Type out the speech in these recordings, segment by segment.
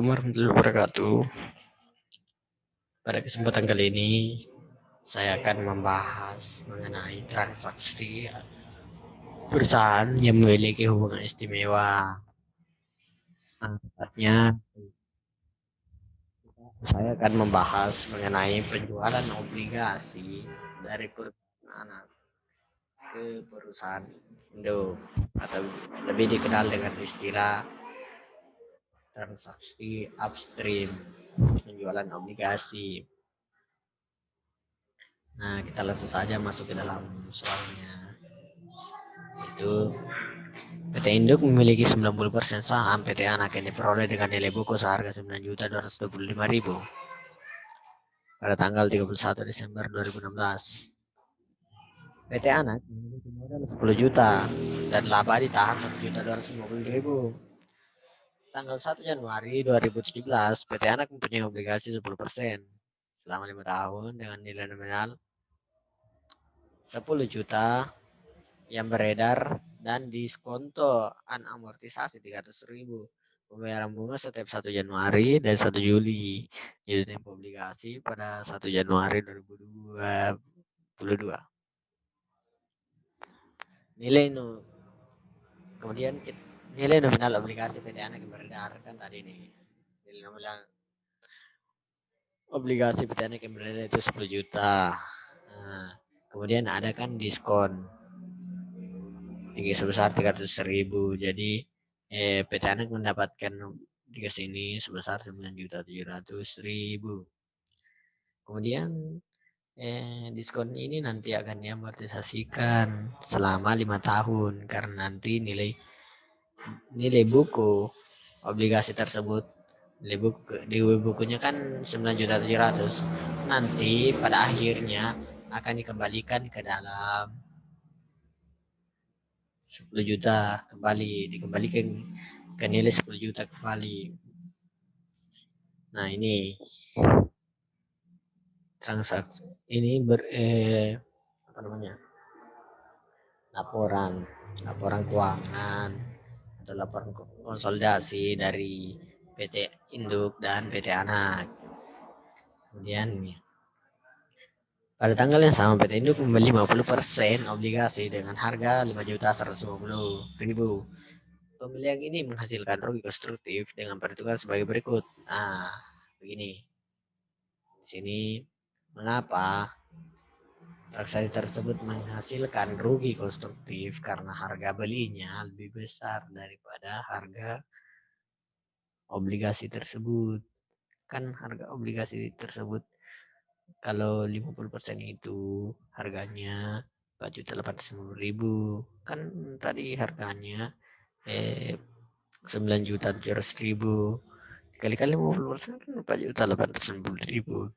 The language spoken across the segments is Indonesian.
warahmatullahi wabarakatuh. Pada kesempatan kali ini saya akan membahas mengenai transaksi perusahaan yang memiliki hubungan istimewa. Tepatnya saya akan membahas mengenai penjualan obligasi dari perusahaan anak ke perusahaan induk atau lebih dikenal dengan istilah transaksi upstream, penjualan obligasi. Nah, kita langsung saja masuk ke dalam soalnya. Itu PT Induk memiliki 90% saham PT Anak yang diperoleh dengan nilai buku seharga 9.225.000 pada tanggal 31 Desember 2016. PT Anak memiliki modal 10 juta dan laba ditahan 1.250.000. Tanggal 1 Januari 2017, PT Anak mempunyai obligasi 10% selama 5 tahun dengan nilai nominal 10 juta yang beredar dan diskonto amortisasi 300.000. Pembayaran bunga setiap 1 Januari dan 1 Juli. Jadi tempo obligasi pada 1 Januari 2022. Kemudian nilai nominal obligasi PT Anak yang beredar kan tadi nih. Nilai nominal obligasi PT Anak yang beredar itu 10 juta. Nah, kemudian ada kan diskon tinggi sebesar 300.000. Jadi PT Anak mendapatkan di sini sebesar 9.700.000. Kemudian diskon ini nanti akan diamortisasikan selama 5 tahun karena nanti nilai buku obligasi tersebut di bukunya kan 9.700.000. Nanti pada akhirnya akan dikembalikan ke dalam 10 juta kembali, dikembalikan ke nilai 10 juta kembali. Nah, ini transaksi ini laporan keuangan atau laporan konsolidasi dari PT Induk dan PT Anak. Kemudian pada tanggal yang sama PT Induk membeli 50% obligasi dengan harga 5.150.000. Pembelian ini menghasilkan rugi konstruktif dengan perhitungan sebagai berikut. Nah, begini. Di sini mengapa transaksi tersebut menghasilkan rugi konstruktif karena harga belinya lebih besar daripada harga obligasi tersebut. Kan harga obligasi tersebut kalau 50% itu harganya 4.850.000. Kan tadi harganya 9.700.000. Kali-kali 50% kan 4.850.000.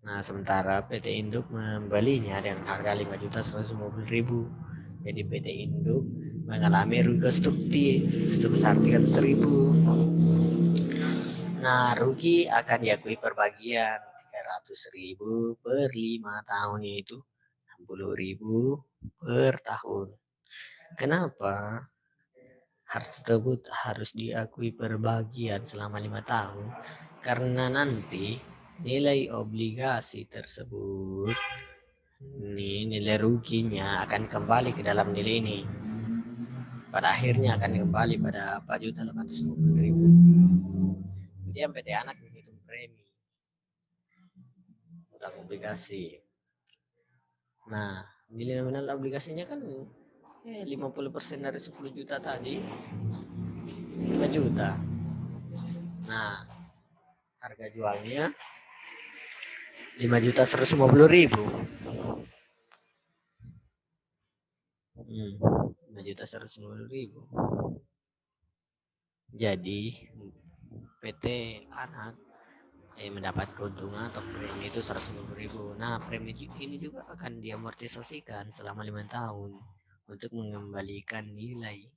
Nah, sementara PT Induk membelinya dengan harga 5.150.000. Jadi PT Induk mengalami rugi konstruktif sebesar 300.000. Nah, rugi akan diakui perbagian 300.000 per 5 tahun, yaitu 60.000 per tahun. Kenapa hal tersebut harus diakui perbagian selama 5 tahun? Karena nanti nilai obligasi tersebut, nilai ruginya akan kembali ke dalam nilai ini. Pada akhirnya akan kembali pada 4.850.000. Kemudian PT Anak menghitung premi utang obligasi. Nah, nilai nominal obligasinya kan 50% dari 10 juta tadi 5 juta. Nah, harga jualnya 5.150.000. 5.150.000. Jadi PT Anak mendapat keuntungan atau premi itu 150.000. Nah, premi ini juga akan diamortisasikan selama 5 tahun untuk mengembalikan nilai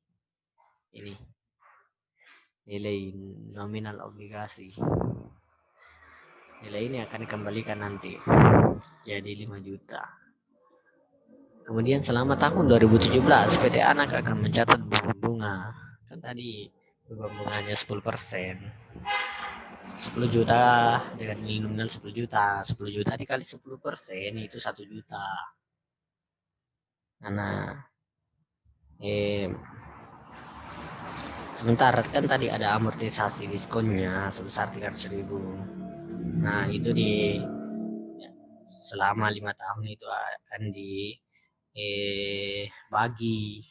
nominal obligasi. Nilai ini akan dikembalikan nanti jadi 5 juta. Kemudian selama tahun 2017 PT Anak akan mencatat bunga. Kan tadi beban bunganya 10%. 10 juta dengan nominal 10 juta. 10 juta dikali 10% itu 1 juta. Nah, sementara kan tadi ada amortisasi diskonnya sebesar 300.000. Nah, itu di selama 5 tahun itu akan bagi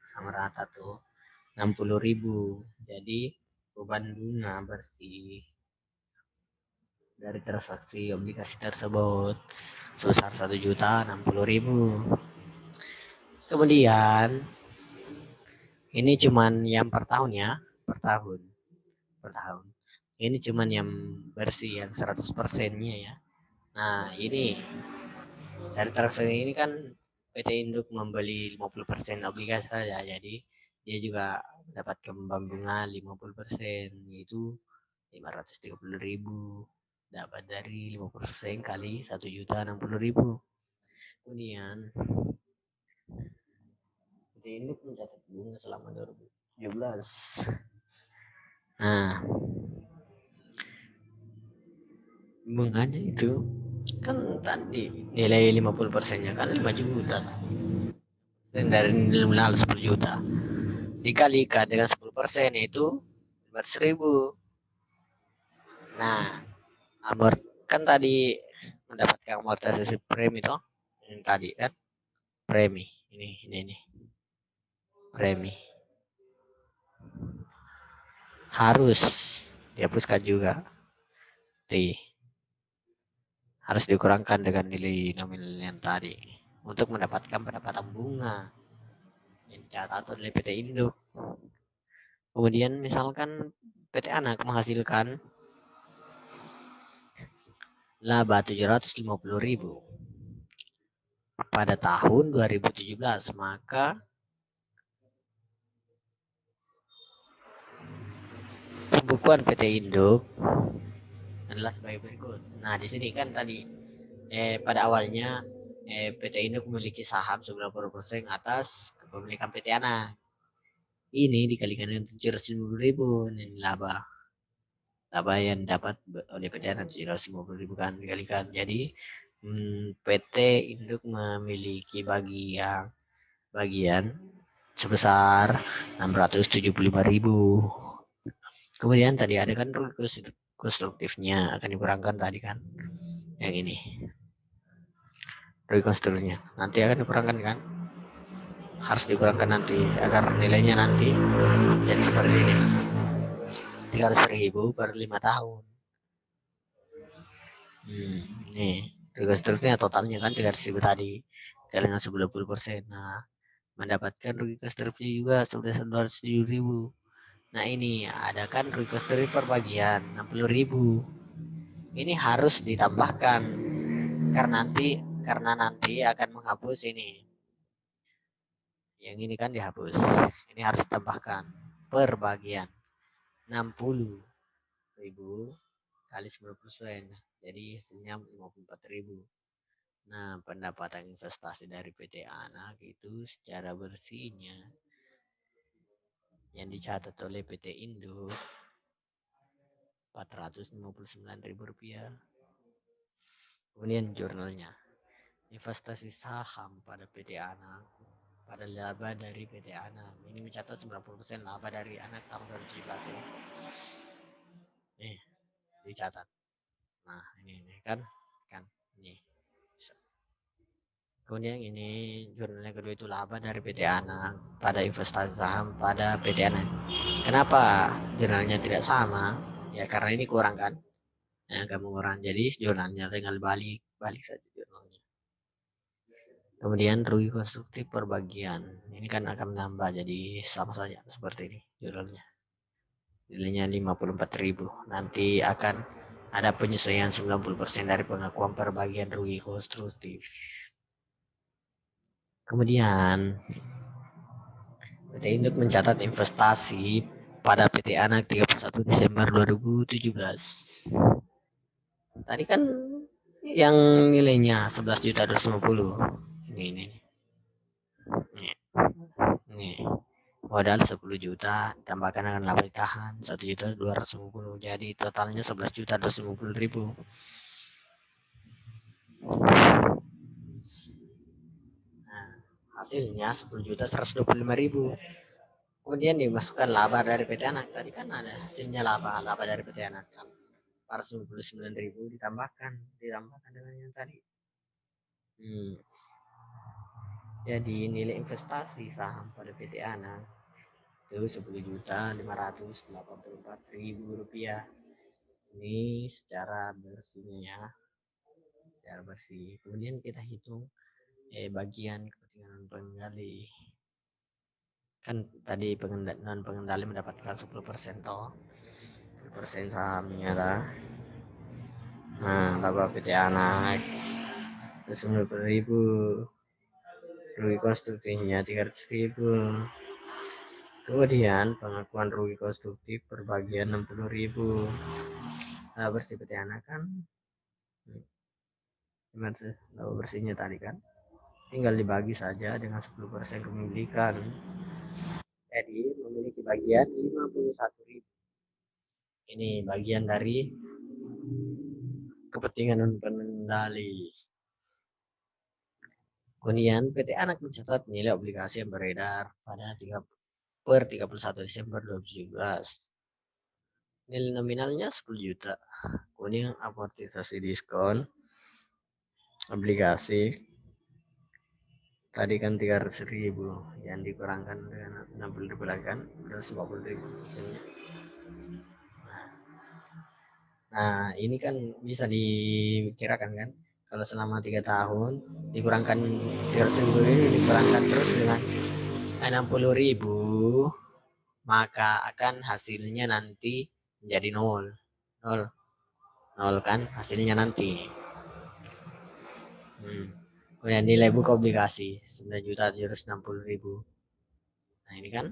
sama rata tuh 60.000. Jadi beban bunga bersih dari transaksi obligasi tersebut sebesar 1.060.000. Kemudian ini cuman yang per tahun ya, per tahun, per tahun. Ini cuman yang bersih yang 100%-nya ya. Nah, ini dari transaksi ini kan PT Induk membeli 50% obligasi saja, jadi dia juga dapat kembang bunga 50%, yaitu 530.000. Dapat dari 50% kali 1.060.000. Kemudian PT Induk mencatat bunga selama 2017. Nah, bunganya itu kan tadi nilai 50%-nya kan 5 juta. Dan dari nominal 10 juta. Dikalikan dengan 10% yaitu 500.000. Nah, kan tadi mendapatkan amortisasi premi toh. Tadi kan premi. Ini premi. Harus dihapuskan juga. Harus dikurangkan dengan nilai nominal yang tadi untuk mendapatkan pendapatan bunga yang dicatat oleh PT Induk. Kemudian misalkan PT Anak menghasilkan laba 750.000 pada tahun 2017, maka pembukuan PT Induk adalah sebagai berikut. Nah, di sini kan tadi pada awalnya PT Induk memiliki saham 90% atas kepemilikan PT Anak. Ini dikalikan dengan 750.000 ini laba yang dapat oleh PT Anak 750.000 kan dikalikan. Jadi PT Induk memiliki bagian sebesar 675.000. Kemudian tadi ada kan rule konstruktifnya akan dikurangkan tadi kan. Yang ini. Rule konstruktifnya nanti akan dikurangkan kan. Harus dikurangkan nanti agar nilainya nanti jadi seperti ini. 300.000 per 5 tahun. Nih, rule konstruktifnya totalnya kan 300.000 tadi. Dengan 90%. Nah, mendapatkan rugi konstruksi juga sebesar 207.000. Nah, ini ada kan rugi konstruksi per bagian 60.000. Ini harus ditambahkan karena nanti akan menghapus ini. Yang ini kan dihapus. Ini harus ditambahkan per bagian 60.000 kali 10%. Jadi hasilnya 54.000. Nah, pendapatan investasi dari PT Anak itu secara bersihnya yang dicatat oleh PT Induk Rp459.000. Kemudian jurnalnya, investasi saham pada PT Anak pada laba dari PT Anak ini mencatat 90% laba dari Anak tahun 2017 ya. Nih dicatat. Nah ini kan ini. Kemudian ini jurnalnya kedua itu laba dari PT Anak pada investasi saham pada PT Anak. Kenapa jurnalnya tidak sama? Ya karena ini kurang kan. Agak mengurangi, jadi jurnalnya tinggal balik saja jurnalnya. Kemudian rugi konstruktif per bagian ini kan akan menambah, jadi sama saja seperti ini jurnalnya. Nilainya 54.000. Nanti akan ada penyesuaian 90% dari pengakuan per bagian rugi konstruktif. Kemudian PT Induk mencatat investasi pada PT Anak 31 Desember 2017. Tadi kan yang nilainya 11.250. Ini. modal 10 juta tambahkan dengan laba tahan 1.250.000, jadi totalnya 11.250.000. Nah, hasilnya 10.125.000. Kemudian dimasukkan laba dari PT Anak. Tadi kan ada hasilnya laba dari PT Anak kan 499.000 ditambahkan dengan yang tadi. Jadi nilai investasi saham pada PT Anak itu 10.584.000 rupiah. Ini secara bersihnya ya, secara bersih. Kemudian kita hitung bagian kepentingan penggali. Kan tadi non pengendali mendapatkan 10% toh, 10% sahamnya lah. Nah, laba PT Anak 90.000, rugi konstruksinya 300.000. Kemudian pengakuan rugi konstruktif per bagian 60.000. Laba bersih PT Anak kan gimana sih laba bersihnya tadi kan? Tinggal dibagi saja dengan 10% kepemilikan. Jadi memiliki bagian 51.000. Ini bagian dari kepentingan non pengendali. Kemudian PT Anak mencatat nilai obligasi yang beredar pada 31 Desember 2017. Nilai nominalnya 10 juta. Kemudian amortisasi diskon obligasi tadi kan 300.000 yang dikurangkan dengan 60.000 lagi kan 150.000 misalnya. Nah ini kan bisa dikirakan kan kalau selama 3 tahun dikurangkan 300.000 ini dikurangkan terus dengan 60.000, maka akan hasilnya nanti menjadi nol kan hasilnya nanti. Kemudian nilai buka obligasi 9.760.000. Nah ini kan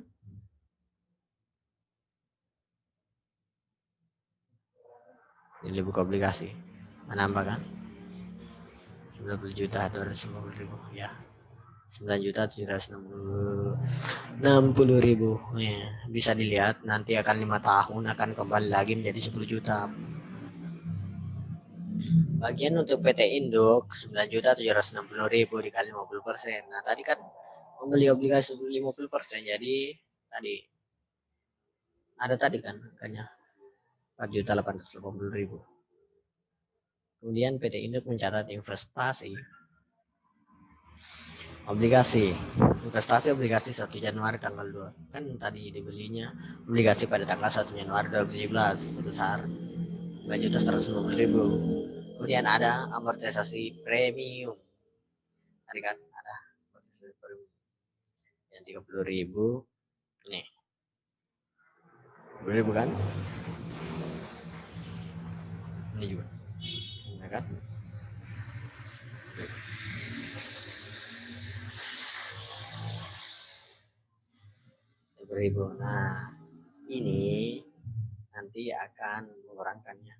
nilai buka obligasi menambah kan 90.250.000 ya, 9.760.000 ya. Bisa dilihat nanti akan 5 tahun akan kembali lagi menjadi 10 juta. Bagian untuk PT Induk 9.760.000 dikali 50%. Nah tadi kan membeli obligasi 50%, jadi tadi ada tadi kan angkanya 4.880.000. Kemudian PT Induk mencatat investasi obligasi 1 Januari tanggal 2 kan tadi dibelinya obligasi pada tanggal 1 Januari 2017 sebesar 5.150.000. Kemudian ada amortisasi premium tadi kan ada amortisasi premium yang 30.000 nih, 30.000 kan ini juga ya kan. Nah ini nanti akan mengurangkannya,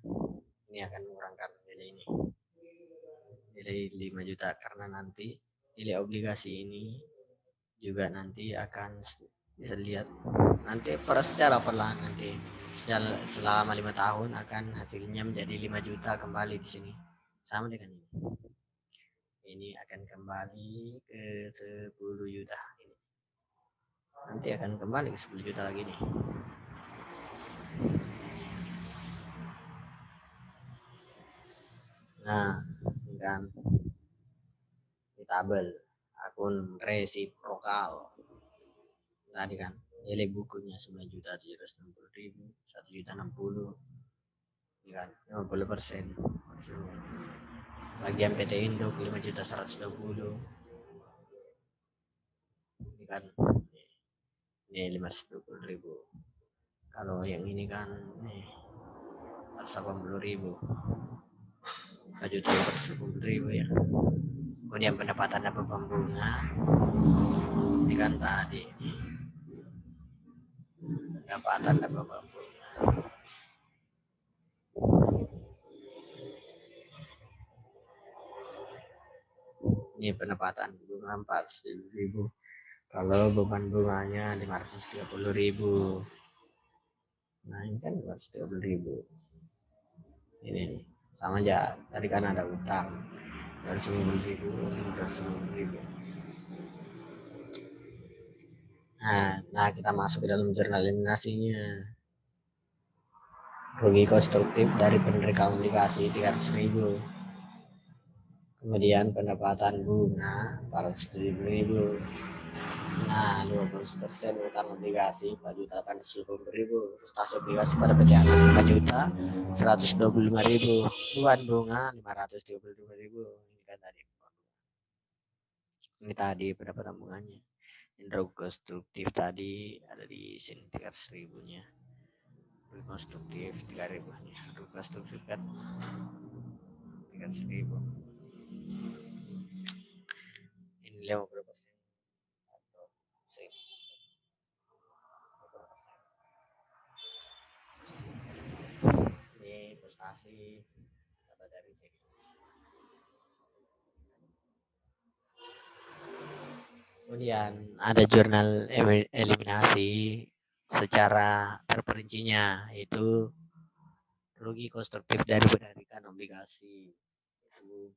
ini akan mengurangkan nilai ini, nilai 5 juta karena nanti nilai obligasi ini juga nanti akan bisa lihat nanti secara perlahan nanti selama 5 tahun akan hasilnya menjadi 5 juta kembali di sini sama dengan ini akan kembali ke 10 juta ini nanti akan kembali ke 10 juta lagi nih. Nah ini kan di tabel akun resiprokal tadi kan nilai bukunya 9.760.000, 1.060.000 kan 50%. Bagian PT Induk 5.120.000 ini kan ini 520.000. Kalau yang ini kan nih 180.000, 4.180.000 ya. Kemudian pendapatan dapat bunga ini kan tadi pendapatan dapat bunga ini pendapatan bunga 400.000 Kalau beban bunganya 530.000. Nah ini kan 530.000. Ini nih, sama aja. Tadi kan ada utang 250.000, 250.000. Nah kita masuk ke dalam jurnal eliminasinya. Rugi konstruktif dari penerima obligasi 300.000. Kemudian pendapatan bunga 470.000. Nah 12% utang obligasi 4.810.000. Investasi obligasi pada PT Anak 5.125.000. Beban bunga 535.000. Ini kan tadi. Ini tadi pendapatan bunganya. Indro konstruktif tadi ada di sini 300.000 nya. Konstruktif 3.000 nya. Konstruktif kan 300.000. Ini 50%. Ini investasi dapat dari sini. Kemudian ada jurnal eliminasi secara terperincinya, yaitu rugi konstruktif dari penarikan obligasi itu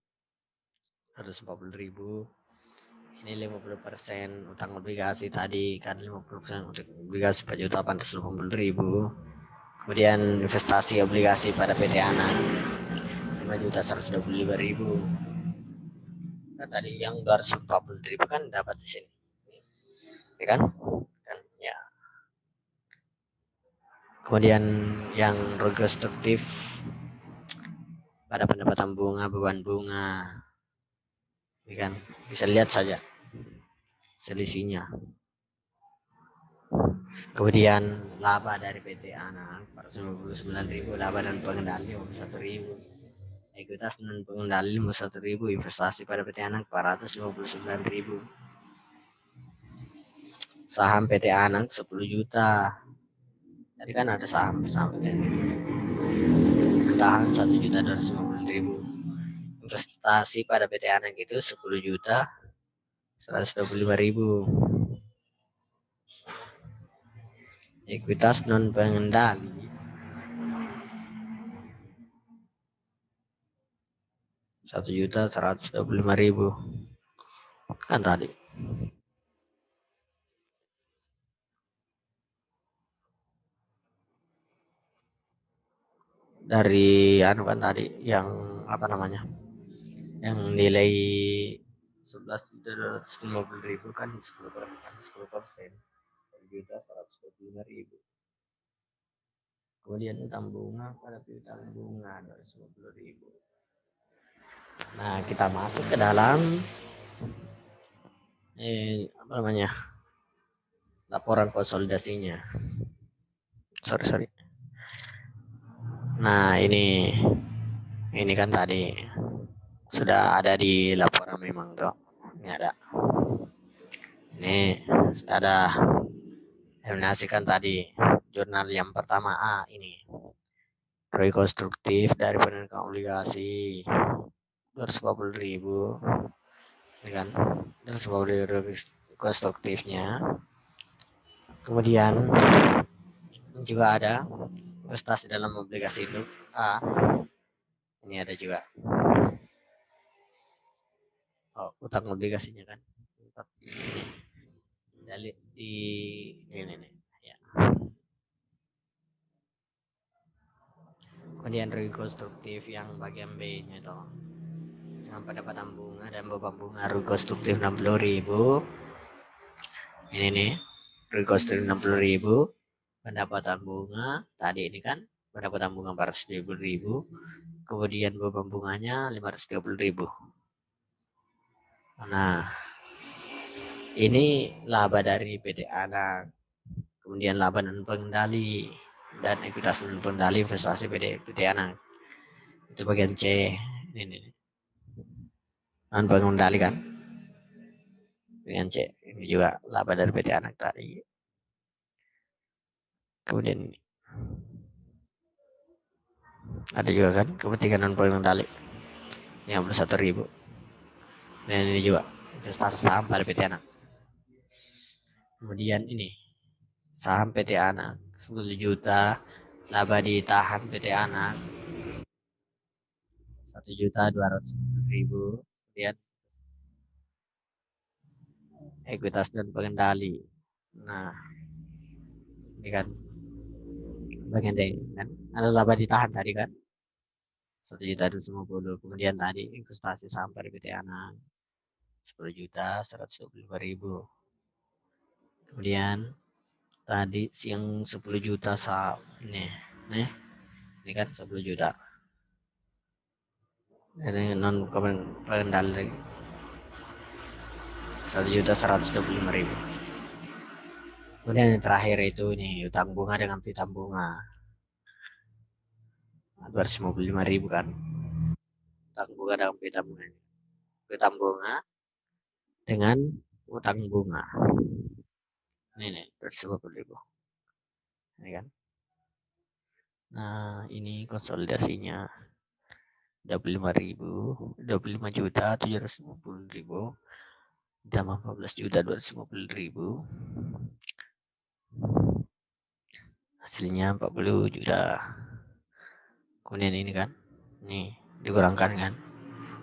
140.000. Ini 50% utang obligasi tadi kan 50% utang obligasi 4.880.000. Kemudian investasi obligasi pada PT Anak 5.125.000. Kan tadi yang 240.000 kan dapat di sini, ya kan? Ya. Kemudian yang rekonstruktif pada pendapatan bunga, beban bunga, ya kan? Bisa lihat saja selisihnya. Kemudian laba dari PT Anak 499.000, laba dan pengendali 1.000. Ekuitas dan pengendali 1.000, investasi pada PT Anak 459.000. Saham PT Anak 10 juta. Tadi kan ada saham PT Anak. Tahan 1.250.000. Investasi pada PT Anak itu 10 juta 125.000. Ekuitas non pengendali 1.125.000 kan tadi. Dari kan tadi yang apa namanya, yang nilai 11.250.000 kan 10%, 1.125.000. Kemudian utang bunga pada piutang bunga 250.000. Nah kita masuk ke dalam apa namanya, laporan konsolidasinya. Sorry. Nah ini kan tadi sudah ada di laporan memang tuh. Ini ada. Ini sudah ada eliminasikan tadi jurnal yang pertama ini rekonstruktif dari penerima obligasi 240.000, ini kan 240.000 konstruktifnya. Kemudian juga ada investasi dalam obligasi induk A. Ini ada juga utang obligasinya kan. Dalil di ini ya. Kemudian rekonstruktif yang bagian B-nya itu dengan pendapatan bunga dan beban bunga rekonstruktif 60.000. Ini nih rekonstruktif 60.000. Pendapatan bunga tadi ini kan pendapatan bunga 470.000. Kemudian beban bunganya 530.000. Nah ini laba dari PT Anak. Kemudian laba dan pengendali dan ekuitas dan pengendali investasi PT Anak. Itu bagian C. Ini. Non pengendali kan. Bagian C. Ini juga laba dari PT Anak tadi. Kemudian ada juga kan kepentingan non pengendali 51.000. Dan ini juga investasi saham pada PT Anak. Kemudian ini saham PT Anak 10 juta, laba ditahan PT Anak 1.250.000. Kemudian ekuitas dan pengendali. Nah, ini kan bagian dari kan ada laba ditahan tadi kan 1.250.000. Kemudian tadi investasi saham dari PT Anak 10.125.000. Kemudian tadi siang 10 juta saham ini kan 10 juta. Ini non pengendali lagi 1.125.000. Kemudian yang terakhir itu nih utang bunga dengan piutang bunga 255.000 kan. Utang bunga dengan piutang bunga. Piutang bunga dengan utang bunga. Ini nih 250.000. Ini kan. Nah, ini konsolidasinya 25 juta 750.000 tambah 14 juta 250.000 hasilnya 40 juta. Kemudian ini kan nih dikurangkan kan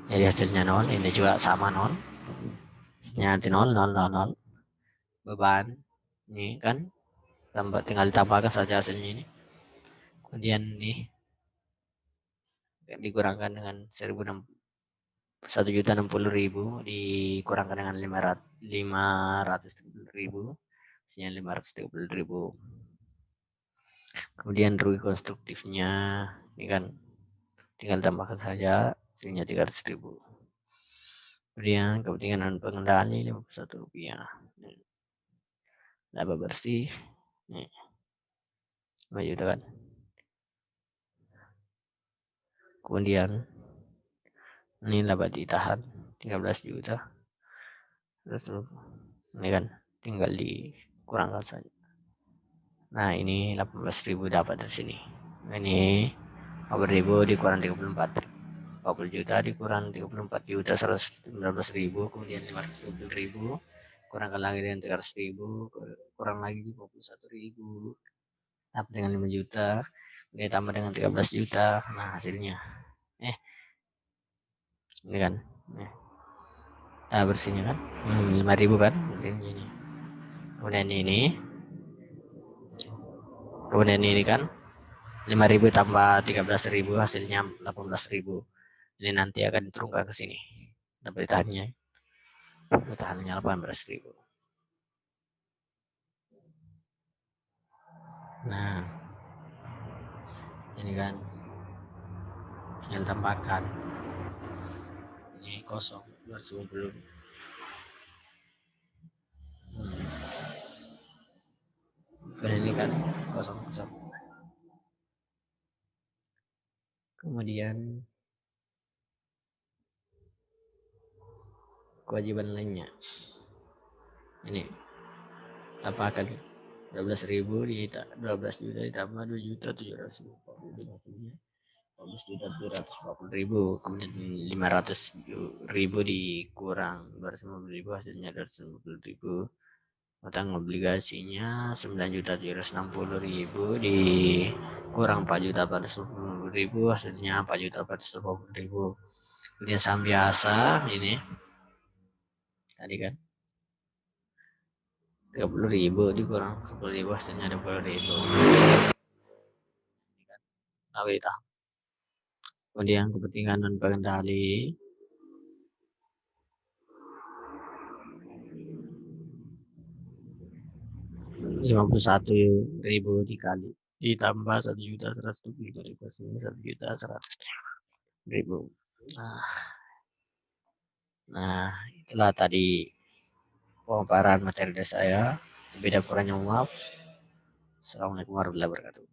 jadi hasilnya 0, ini juga sama 0, hasilnya nanti 0 0 0 0. Beban ini kan tinggal ditambahkan saja hasilnya ini. Kemudian nih dikurangkan dengan 1.060.000 dikurangkan dengan 530.000 hasilnya 530.000. Kemudian rugi konstruktifnya ini kan tinggal tambahkan saja hasilnya 300.000. Kemudian kepentingan pengendali 51 rupiah. Laba bersih nih 5 juta kan. Kemudian ini laba ditahan 13 juta. Terus ini kan tinggal dikurangkan saja. Nah, ini 18.000 dapat dari sini. Ini 40.000 dikurang 34. 40 juta dikurang 34 juta 119.000, kemudian 520.000 kurangkan lagi dengan 300.000, kurang lagi 51.000 dapat dengan 5 juta, ini tambah dengan 13 juta. Nah, hasilnya ini kan nah bersihnya kan 5.000 kan bersihnya ini. Kemudian ini kan 5.000 tambah 13.000 hasilnya 18.000. Ini nanti akan diturunkan ke sini. Tapi tahannya 18.000. Nah, ini kan yang tambahkan ini kosong 250. Ini kan kosong. Kemudian kewajiban lainnya ini tambahkan 12.000 di 12 juta ditambah 2 juta 740.000 14 juta 740.000. Kemudian 500.000 dikurang 250.000 hasilnya 250.000. Utang obligasinya 9.760.000 dikurang 4.410.000 hasilnya 4.410.000. Kemudian saham biasa ini tadi kan 30.000 dikurang 10.000 hasilnya 20.000. Kemudian kepentingan dan pengendali 51.000 dikali ditambah 1.125.000 hasilnya 1.100.000. Nah, itulah tadi pemaparan materi dari saya. Beda kurangnya maaf. Assalamualaikum warahmatullahi wabarakatuh.